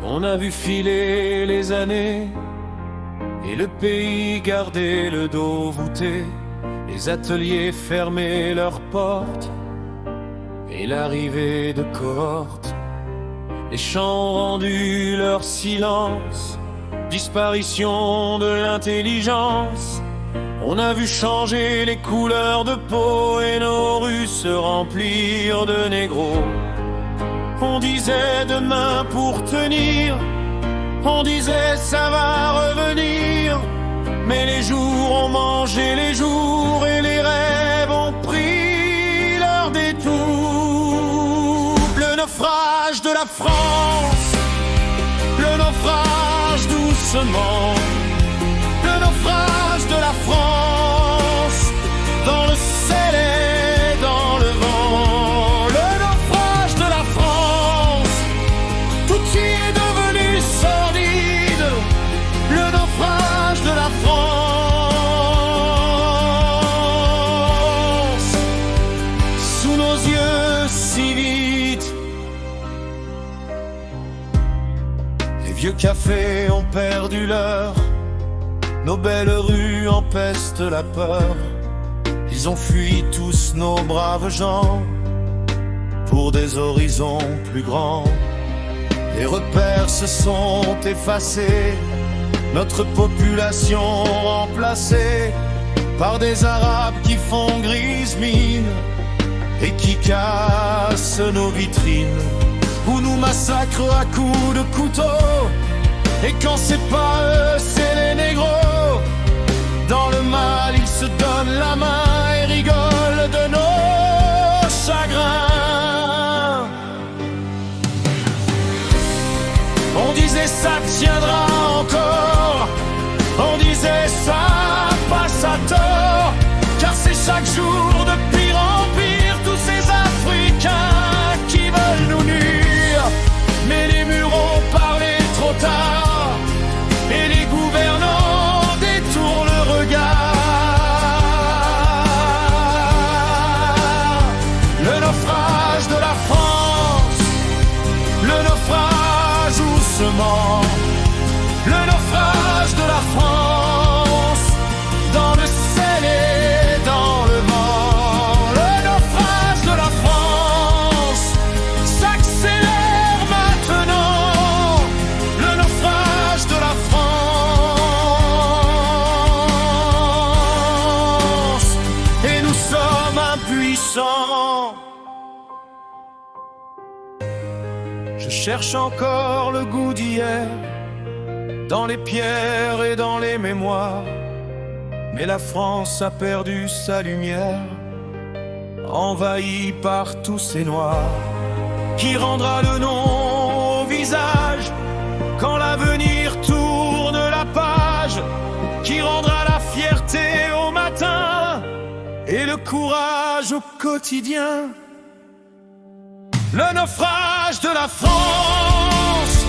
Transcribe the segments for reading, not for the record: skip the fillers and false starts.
On a vu filer les années et le pays garder le dos voûté, les ateliers fermer leurs portes et l'arrivée de cohortes, les champs rendus leur silence, disparition de l'intelligence. On a vu changer les couleurs de peau et nos rues se remplir de négros. On disait demain pour tenir, on disait ça va revenir, mais les jours ont mangé les jours et les rêves ont pris leur détour. Le naufrage de la France, le naufrage doucement, le naufrage de la France, dans le ciel et dans le vent. Le naufrage de la France, tout y est devenu sordide. Le naufrage de la France, sous nos yeux si vite. Les vieux cafés ont perdu l'heure, nos belles rues empestent la peur. Ils ont fui tous nos braves gens pour des horizons plus grands. Les repères se sont effacés, notre population remplacée par des Arabes qui font grise mine et qui cassent nos vitrines, ou nous massacrent à coups de couteau. Et quand c'est pas eux, c'est les négros. Dans le mal, ils se donnent la main et rigolent de nos chagrins. On disait ça tiendra encore, on disait ça passe à tort, car c'est chaque jour de pire en pire, tous ces Africains qui veulent nous nuire. Mais les murs ont parlé trop tard et les gouvernants détournent le regard. Le naufrage de la France, le naufrage doucement, le naufrage de la France, dans le ciel et dans le vent. Le naufrage de la France s'accélère maintenant. Le naufrage de la France, et nous sommes impuissants. Je cherche encore le goût d'hier dans les pierres et dans les mémoires, mais la France a perdu sa lumière, envahie par tous ces noirs. Qui rendra le nom au visage quand l'avenir tourne la page? Qui rendra la fierté au matin et le courage au quotidien? Le naufrage de la France,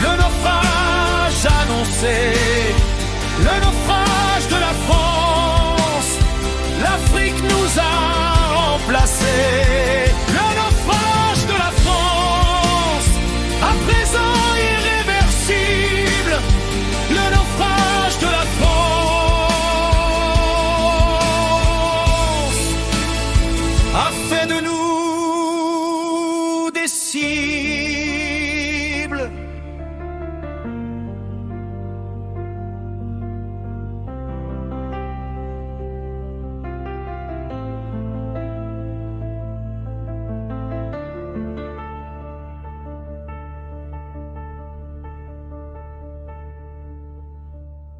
le naufrage annoncé, le naufrage de la France, l'Afrique nous a remplacés.